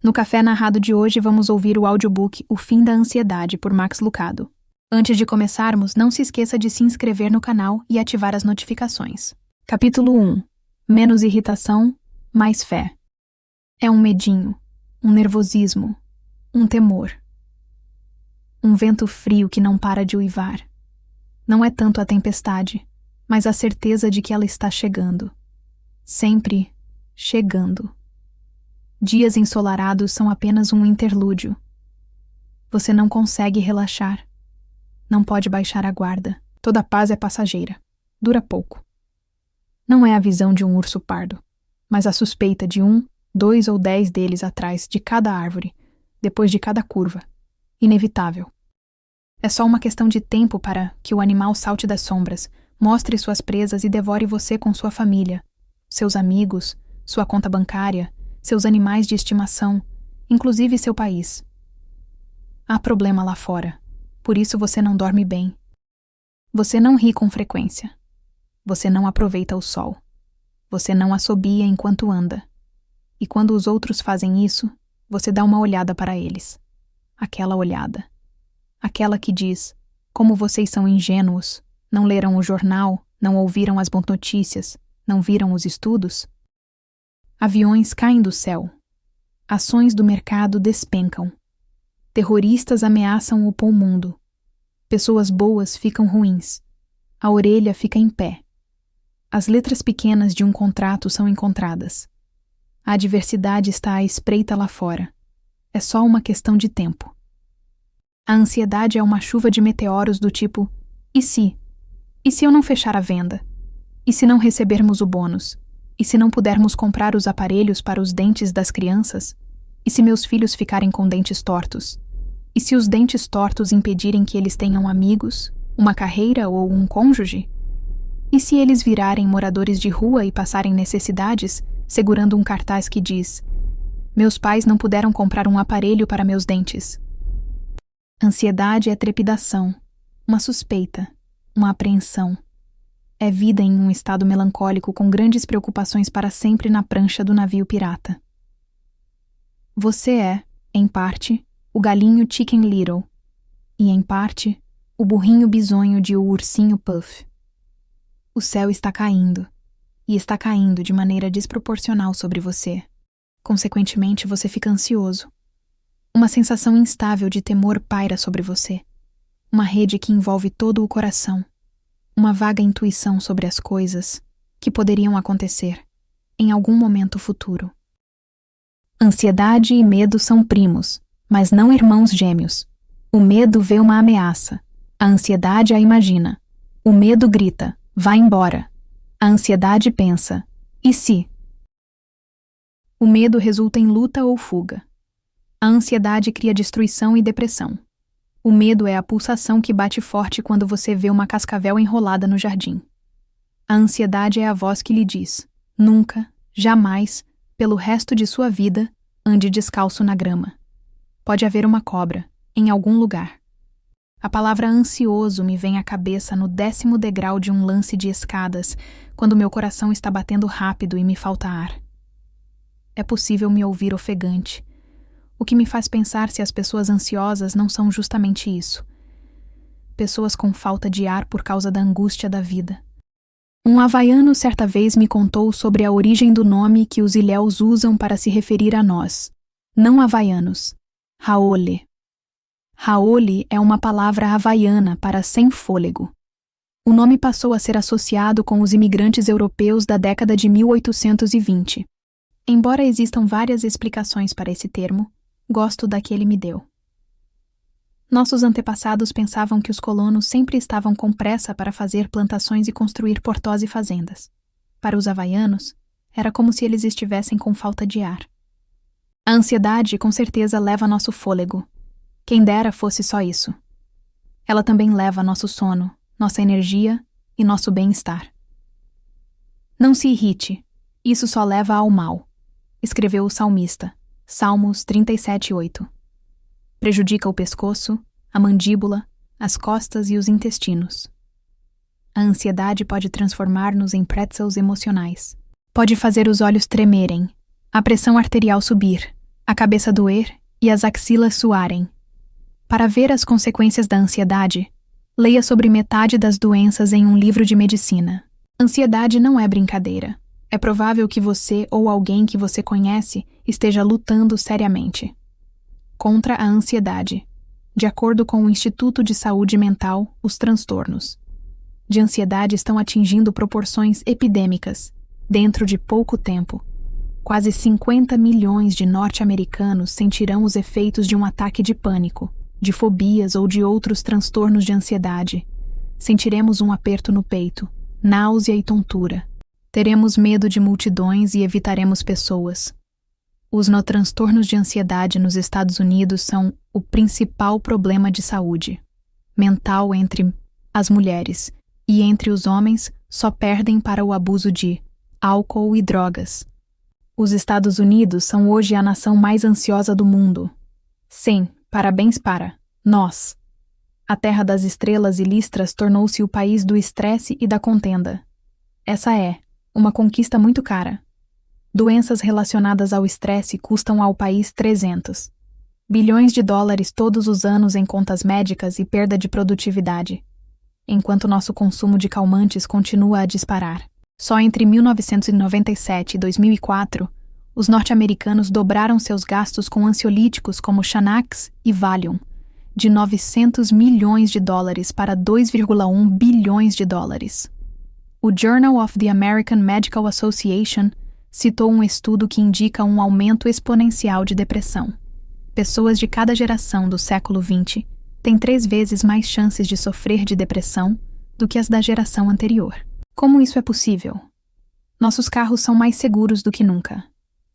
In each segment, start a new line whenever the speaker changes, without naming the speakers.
No café narrado de hoje vamos ouvir o audiobook O Fim da Ansiedade, por Max Lucado. Antes de começarmos, não se esqueça de se inscrever no canal e ativar as notificações. Capítulo 1. Menos irritação, mais fé. É um medinho, um nervosismo, um temor. Um vento frio que não para de uivar. Não é tanto a tempestade, mas a certeza de que ela está chegando. Sempre chegando. Dias ensolarados são apenas um interlúdio. Você não consegue relaxar. Não pode baixar a guarda. Toda paz é passageira. Dura pouco. Não é a visão de um urso pardo, mas a suspeita de 1, 2 ou 10 deles atrás de cada árvore, depois de cada curva. Inevitável. É só uma questão de tempo para que o animal salte das sombras, mostre suas presas e devore você com sua família, seus amigos, sua conta bancária, seus animais de estimação, inclusive seu país. Há problema lá fora, por isso você não dorme bem. Você não ri com frequência. Você não aproveita o sol. Você não assobia enquanto anda. E quando os outros fazem isso, você dá uma olhada para eles. Aquela olhada. Aquela que diz, como vocês são ingênuos, não leram o jornal, não ouviram as boas notícias, não viram os estudos? Aviões caem do céu. Ações do mercado despencam. Terroristas ameaçam o mundo. Pessoas boas ficam ruins. A orelha fica em pé. As letras pequenas de um contrato são encontradas. A adversidade está à espreita lá fora. É só uma questão de tempo. A ansiedade é uma chuva de meteoros do tipo: e se? E se eu não fechar a venda? E se não recebermos o bônus? E se não pudermos comprar os aparelhos para os dentes das crianças? E se meus filhos ficarem com dentes tortos? E se os dentes tortos impedirem que eles tenham amigos, uma carreira ou um cônjuge? E se eles virarem moradores de rua e passarem necessidades, segurando um cartaz que diz: meus pais não puderam comprar um aparelho para meus dentes? Ansiedade é trepidação, uma suspeita, uma apreensão. É vida em um estado melancólico com grandes preocupações para sempre na prancha do navio pirata. Você é, em parte, o galinho Chicken Little e, em parte, o burrinho bisonho de O Ursinho Puff. O céu está caindo, e está caindo de maneira desproporcional sobre você. Consequentemente, você fica ansioso. Uma sensação instável de temor paira sobre você. Uma rede que envolve todo o coração. Uma vaga intuição sobre as coisas que poderiam acontecer em algum momento futuro. Ansiedade e medo são primos, mas não irmãos gêmeos. O medo vê uma ameaça. A ansiedade a imagina. O medo grita: vá embora. A ansiedade pensa: e se? O medo resulta em luta ou fuga. A ansiedade cria destruição e depressão. O medo é a pulsação que bate forte quando você vê uma cascavel enrolada no jardim. A ansiedade é a voz que lhe diz: nunca, jamais, pelo resto de sua vida, ande descalço na grama. Pode haver uma cobra, em algum lugar. A palavra ansioso me vem à cabeça no 10º degrau de um lance de escadas, quando meu coração está batendo rápido e me falta ar. É possível me ouvir ofegante, o que me faz pensar se as pessoas ansiosas não são justamente isso. Pessoas com falta de ar por causa da angústia da vida. Um havaiano certa vez me contou sobre a origem do nome que os ilhéus usam para se referir a nós, não havaianos. Haole. Haole é uma palavra havaiana para sem fôlego. O nome passou a ser associado com os imigrantes europeus da década de 1820. Embora existam várias explicações para esse termo, gosto da que ele me deu. Nossos antepassados pensavam que os colonos sempre estavam com pressa para fazer plantações e construir portós e fazendas. Para os havaianos, era como se eles estivessem com falta de ar. A ansiedade, com certeza, leva nosso fôlego. Quem dera fosse só isso. Ela também leva nosso sono, nossa energia e nosso bem-estar. Não se irrite, isso só leva ao mal, escreveu o salmista, Salmos 37:8. Prejudica o pescoço, a mandíbula, as costas e os intestinos. A ansiedade pode transformar-nos em pretzels emocionais. Pode fazer os olhos tremerem, a pressão arterial subir, a cabeça doer e as axilas suarem. Para ver as consequências da ansiedade, leia sobre metade das doenças em um livro de medicina. Ansiedade não é brincadeira. É provável que você ou alguém que você conhece esteja lutando seriamente contra a ansiedade. De acordo com o Instituto de Saúde Mental, os transtornos de ansiedade estão atingindo proporções epidêmicas. Dentro de pouco tempo, quase 50 milhões de norte-americanos sentirão os efeitos de um ataque de pânico, de fobias ou de outros transtornos de ansiedade. Sentiremos um aperto no peito, náusea e tontura. Teremos medo de multidões e evitaremos pessoas. Os transtornos de ansiedade nos Estados Unidos são o principal problema de saúde mental entre as mulheres, e entre os homens só perdem para o abuso de álcool e drogas. Os Estados Unidos são hoje a nação mais ansiosa do mundo. Sim, parabéns para nós. A terra das estrelas e listras tornou-se o país do estresse e da contenda. Essa é uma conquista muito cara. Doenças relacionadas ao estresse custam ao país 300 bilhões de dólares todos os anos em contas médicas e perda de produtividade, enquanto nosso consumo de calmantes continua a disparar. Só entre 1997 e 2004, os norte-americanos dobraram seus gastos com ansiolíticos como Xanax e Valium, de 900 milhões de dólares para 2,1 bilhões de dólares. O Journal of the American Medical Association citou um estudo que indica um aumento exponencial de depressão. Pessoas de cada geração do século XX têm 3 vezes mais chances de sofrer de depressão do que as da geração anterior. Como isso é possível? Nossos carros são mais seguros do que nunca.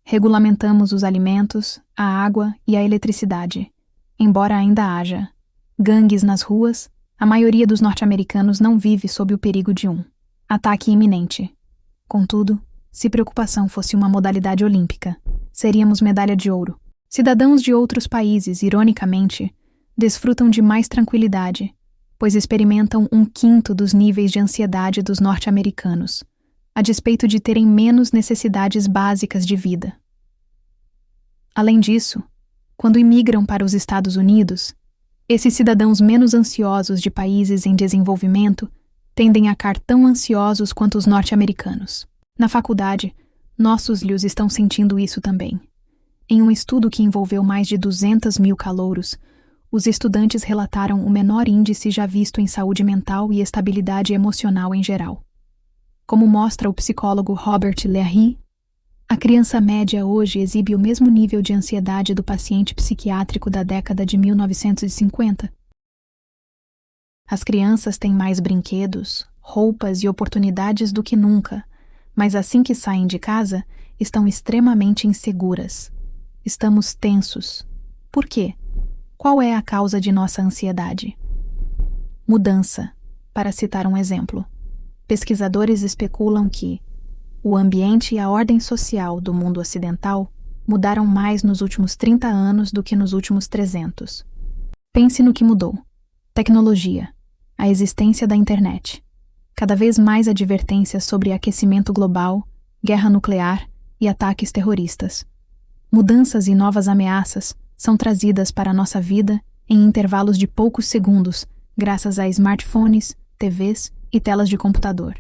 Regulamentamos os alimentos, a água e a eletricidade. Embora ainda haja gangues nas ruas, a maioria dos norte-americanos não vive sob o perigo de um ataque iminente. Contudo, se preocupação fosse uma modalidade olímpica, seríamos medalha de ouro. Cidadãos de outros países, ironicamente, desfrutam de mais tranquilidade, pois experimentam 1/5 dos níveis de ansiedade dos norte-americanos, a despeito de terem menos necessidades básicas de vida. Além disso, quando imigram para os Estados Unidos, esses cidadãos menos ansiosos de países em desenvolvimento tendem a ficar tão ansiosos quanto os norte-americanos. Na faculdade, nossos filhos estão sentindo isso também. Em um estudo que envolveu mais de 200 mil calouros, os estudantes relataram o menor índice já visto em saúde mental e estabilidade emocional em geral. Como mostra o psicólogo Robert Leahy, a criança média hoje exibe o mesmo nível de ansiedade do paciente psiquiátrico da década de 1950. As crianças têm mais brinquedos, roupas e oportunidades do que nunca, mas assim que saem de casa, estão extremamente inseguras. Estamos tensos. Por quê? Qual é a causa de nossa ansiedade? Mudança, para citar um exemplo. Pesquisadores especulam que o ambiente e a ordem social do mundo ocidental mudaram mais nos últimos 30 anos do que nos últimos 300. Pense no que mudou. Tecnologia, a existência da internet, cada vez mais advertências sobre aquecimento global, guerra nuclear e ataques terroristas. Mudanças e novas ameaças são trazidas para a nossa vida em intervalos de poucos segundos, graças a smartphones, TVs e telas de computador.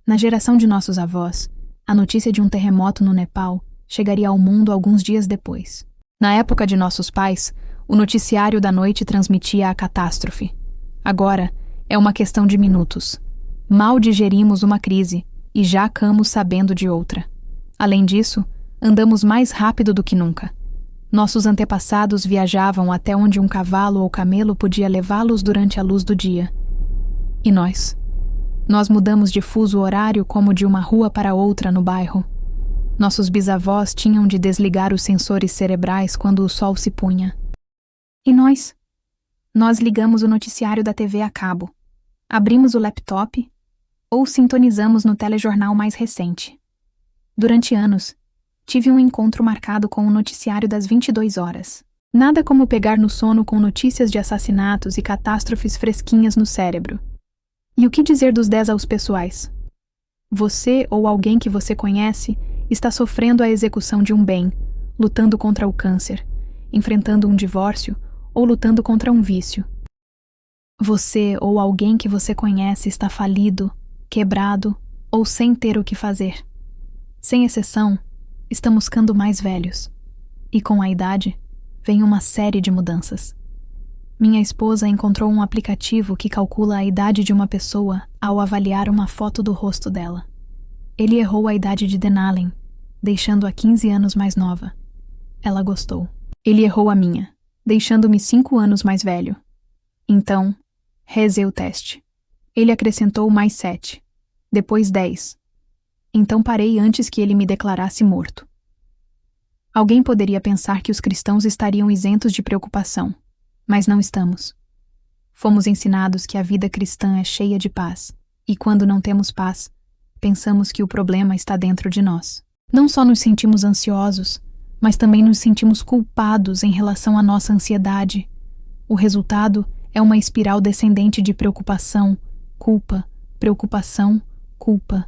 Na geração de nossos avós, a notícia de um terremoto no Nepal chegaria ao mundo alguns dias depois. Na época de nossos pais, o noticiário da noite transmitia a catástrofe. Agora, é uma questão de minutos. Mal digerimos uma crise e já ficamos sabendo de outra. Além disso, andamos mais rápido do que nunca. Nossos antepassados viajavam até onde um cavalo ou camelo podia levá-los durante a luz do dia. E nós? Nós mudamos de fuso horário como de uma rua para outra no bairro. Nossos bisavós tinham de desligar os sensores cerebrais quando o sol se punha. E nós? Nós ligamos o noticiário da TV a cabo, abrimos o laptop ou sintonizamos no telejornal mais recente. Durante anos, tive um encontro marcado com o noticiário das 22 horas. Nada como pegar no sono com notícias de assassinatos e catástrofes fresquinhas no cérebro. E o que dizer dos 10 aos pessoais? Você ou alguém que você conhece está sofrendo a execução de um bem, lutando contra o câncer, enfrentando um divórcio ou lutando contra um vício. Você ou alguém que você conhece está falido, quebrado ou sem ter o que fazer. Sem exceção, estamos ficando mais velhos. E com a idade, vem uma série de mudanças. Minha esposa encontrou um aplicativo que calcula a idade de uma pessoa ao avaliar uma foto do rosto dela. Ele errou a idade de Denalen, deixando-a 15 anos mais nova. Ela gostou. Ele errou a minha, deixando-me 5 anos mais velho. Então, rezei o teste. Ele acrescentou mais 7, depois 10. Então parei antes que ele me declarasse morto. Alguém poderia pensar que os cristãos estariam isentos de preocupação, mas não estamos. Fomos ensinados que a vida cristã é cheia de paz, e quando não temos paz, pensamos que o problema está dentro de nós. Não só nos sentimos ansiosos, mas também nos sentimos culpados em relação à nossa ansiedade. O resultado é uma espiral descendente de preocupação, culpa, preocupação, culpa.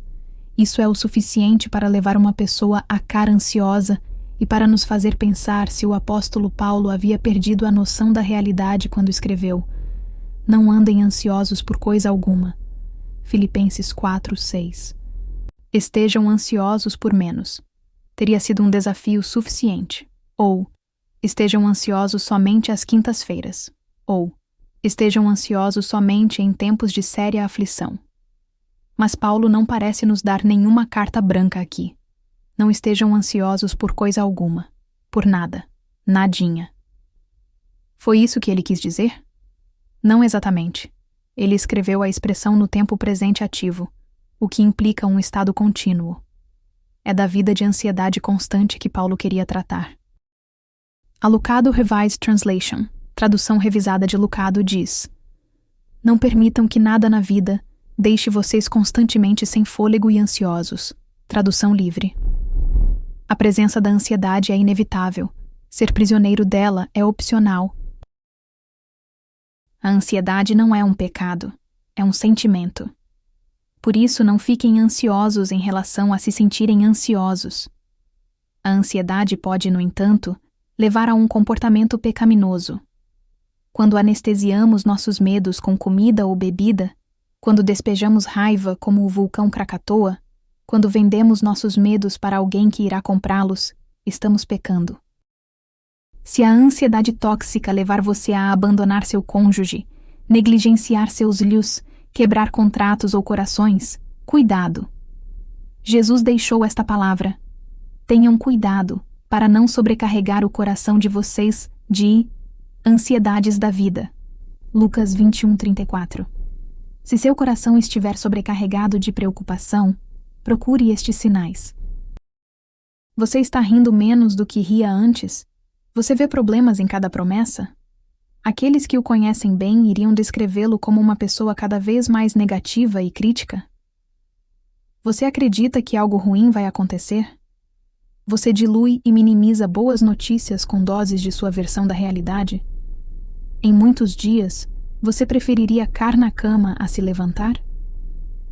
Isso é o suficiente para levar uma pessoa à cara ansiosa e para nos fazer pensar se o apóstolo Paulo havia perdido a noção da realidade quando escreveu: "Não andem ansiosos por coisa alguma." Filipenses 4:6. Estejam ansiosos por menos. Teria sido um desafio suficiente. Ou, estejam ansiosos somente às quintas-feiras. Ou, estejam ansiosos somente em tempos de séria aflição. Mas Paulo não parece nos dar nenhuma carta branca aqui. Não estejam ansiosos por coisa alguma. Por nada. Nadinha. Foi isso que ele quis dizer? Não exatamente. Ele escreveu a expressão no tempo presente ativo, o que implica um estado contínuo. É da vida de ansiedade constante que Paulo queria tratar. A Lucado Revised Translation, tradução revisada de Lucado, diz: "Não permitam que nada na vida deixe vocês constantemente sem fôlego e ansiosos." Tradução livre. A presença da ansiedade é inevitável. Ser prisioneiro dela é opcional. A ansiedade não é um pecado, é um sentimento. Por isso, não fiquem ansiosos em relação a se sentirem ansiosos. A ansiedade pode, no entanto, levar a um comportamento pecaminoso. Quando anestesiamos nossos medos com comida ou bebida, quando despejamos raiva como o vulcão Krakatoa, quando vendemos nossos medos para alguém que irá comprá-los, estamos pecando. Se a ansiedade tóxica levar você a abandonar seu cônjuge, negligenciar seus lius, quebrar contratos ou corações, cuidado. Jesus deixou esta palavra: tenham cuidado para não sobrecarregar o coração de vocês de ansiedades da vida. Lucas 21:34. Se seu coração estiver sobrecarregado de preocupação, procure estes sinais. Você está rindo menos do que ria antes? Você vê problemas em cada promessa? Aqueles que o conhecem bem iriam descrevê-lo como uma pessoa cada vez mais negativa e crítica? Você acredita que algo ruim vai acontecer? Você dilui e minimiza boas notícias com doses de sua versão da realidade? Em muitos dias, você preferiria ficar na cama a se levantar?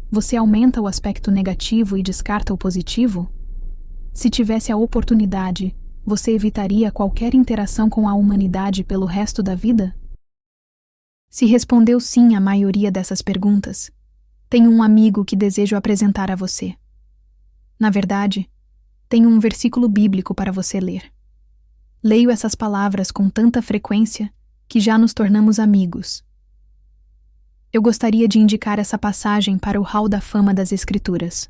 Você aumenta o aspecto negativo e descarta o positivo? Se tivesse a oportunidade, você evitaria qualquer interação com a humanidade pelo resto da vida? Se respondeu sim à maioria dessas perguntas, tenho um amigo que desejo apresentar a você. Na verdade, tenho um versículo bíblico para você ler. Leio essas palavras com tanta frequência que já nos tornamos amigos. Eu gostaria de indicar essa passagem para o Hall da Fama das Escrituras.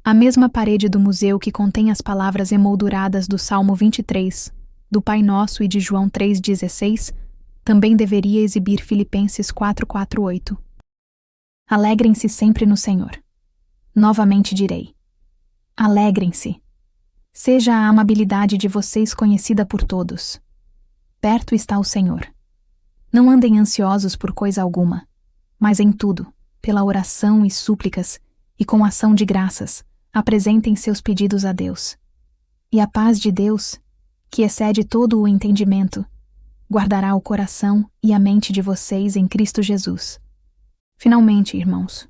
A mesma parede do museu que contém as palavras emolduradas do Salmo 23, do Pai Nosso e de João 3,16, também deveria exibir Filipenses 4:4-8. Alegrem-se sempre no Senhor. Novamente direi: alegrem-se. Seja a amabilidade de vocês conhecida por todos. Perto está o Senhor. Não andem ansiosos por coisa alguma, mas em tudo, pela oração e súplicas, e com ação de graças, apresentem seus pedidos a Deus. E a paz de Deus, que excede todo o entendimento, guardará o coração e a mente de vocês em Cristo Jesus. Finalmente, irmãos,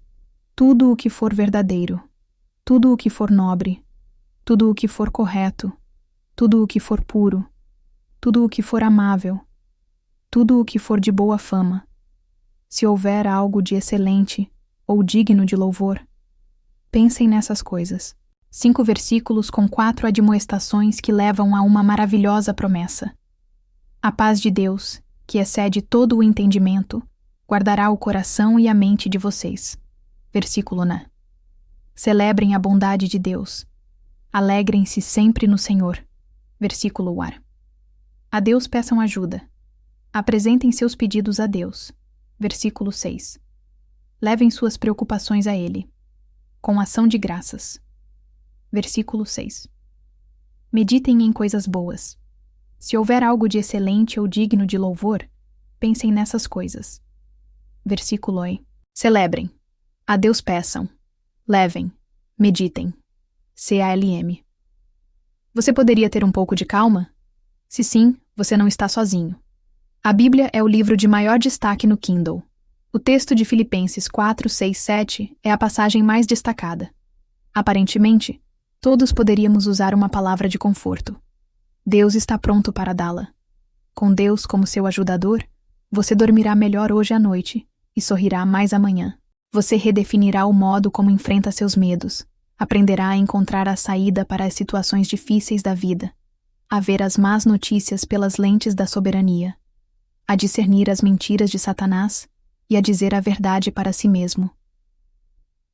tudo o que for verdadeiro, tudo o que for nobre, tudo o que for correto, tudo o que for puro, tudo o que for amável, tudo o que for de boa fama, se houver algo de excelente ou digno de louvor, pensem nessas coisas. 5 versículos com 4 admoestações que levam a uma maravilhosa promessa. A paz de Deus, que excede todo o entendimento, guardará o coração e a mente de vocês. Versículo 9. Celebrem a bondade de Deus. Alegrem-se sempre no Senhor. Versículo 8. A Deus peçam ajuda. Apresentem seus pedidos a Deus. Versículo 6. Levem suas preocupações a Ele, com ação de graças. Versículo 6. Meditem em coisas boas. Se houver algo de excelente ou digno de louvor, pensem nessas coisas. Versículo 8. Celebrem. A Deus peçam. Levem. Meditem. CALM. Você poderia ter um pouco de calma? Se sim, você não está sozinho. A Bíblia é o livro de maior destaque no Kindle. O texto de Filipenses 4, 6, 7 é a passagem mais destacada. Aparentemente, todos poderíamos usar uma palavra de conforto. Deus está pronto para dá-la. Com Deus como seu ajudador, você dormirá melhor hoje à noite e sorrirá mais amanhã. Você redefinirá o modo como enfrenta seus medos, aprenderá a encontrar a saída para as situações difíceis da vida, a ver as más notícias pelas lentes da soberania, a discernir as mentiras de Satanás e a dizer a verdade para si mesmo.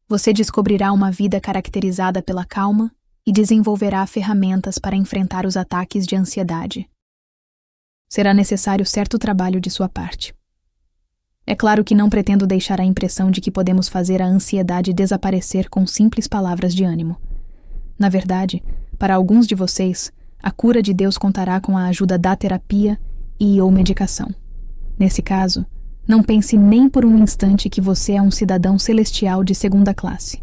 Você descobrirá uma vida caracterizada pela calma e desenvolverá ferramentas para enfrentar os ataques de ansiedade. Será necessário certo trabalho de sua parte. É claro que não pretendo deixar a impressão de que podemos fazer a ansiedade desaparecer com simples palavras de ânimo. Na verdade, para alguns de vocês, a cura de Deus contará com a ajuda da terapia e/ou medicação. Nesse caso, não pense nem por um instante que você é um cidadão celestial de segunda classe.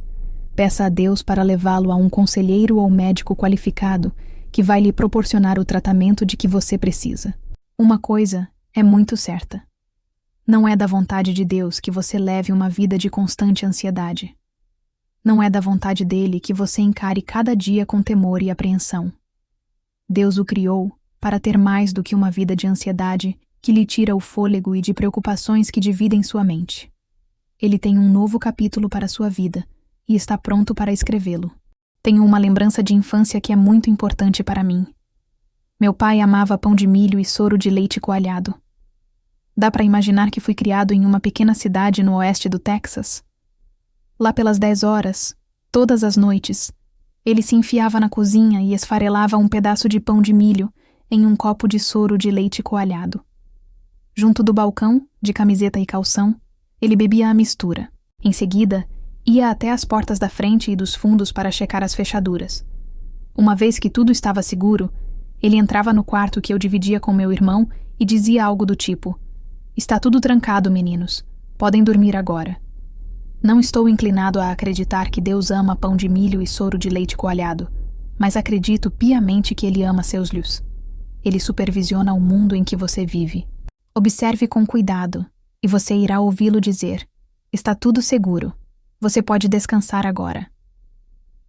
Peça a Deus para levá-lo a um conselheiro ou médico qualificado que vai lhe proporcionar o tratamento de que você precisa. Uma coisa é muito certa. Não é da vontade de Deus que você leve uma vida de constante ansiedade. Não é da vontade dele que você encare cada dia com temor e apreensão. Deus o criou para ter mais do que uma vida de ansiedade que lhe tira o fôlego e de preocupações que dividem sua mente. Ele tem um novo capítulo para sua vida e está pronto para escrevê-lo. Tenho uma lembrança de infância que é muito importante para mim. Meu pai amava pão de milho e soro de leite coalhado. Dá para imaginar que fui criado em uma pequena cidade no oeste do Texas? Lá pelas 10 horas, todas as noites, ele se enfiava na cozinha e esfarelava um pedaço de pão de milho em um copo de soro de leite coalhado. Junto do balcão, de camiseta e calção, ele bebia a mistura. Em seguida, ia até as portas da frente e dos fundos para checar as fechaduras. Uma vez que tudo estava seguro, ele entrava no quarto que eu dividia com meu irmão e dizia algo do tipo: "Está tudo trancado, meninos. Podem dormir agora." Não estou inclinado a acreditar que Deus ama pão de milho e soro de leite coalhado, mas acredito piamente que Ele ama seus filhos. Ele supervisiona o mundo em que você vive. Observe com cuidado, e você irá ouvi-lo dizer: "Está tudo seguro. Você pode descansar agora."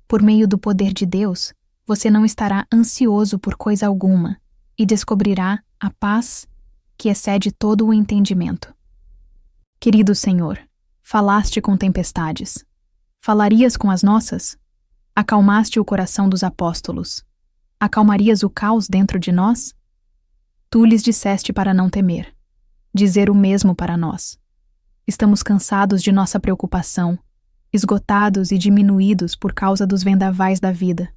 Por meio do poder de Deus, você não estará ansioso por coisa alguma e descobrirá a paz que excede todo o entendimento. Querido Senhor, falaste com tempestades. Falarias com as nossas? Acalmaste o coração dos apóstolos. Acalmarias o caos dentro de nós? Tu lhes disseste para não temer. Dizer o mesmo para nós. Estamos cansados de nossa preocupação, esgotados e diminuídos por causa dos vendavais da vida.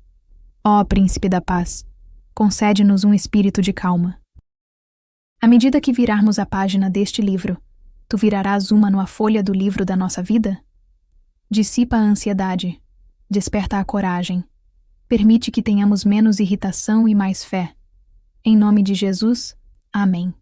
Ó Príncipe da Paz, concede-nos um espírito de calma. À medida que virarmos a página deste livro, tu virarás uma na folha do livro da nossa vida? Dissipa a ansiedade, desperta a coragem, permite que tenhamos menos irritação e mais fé. Em nome de Jesus, amém.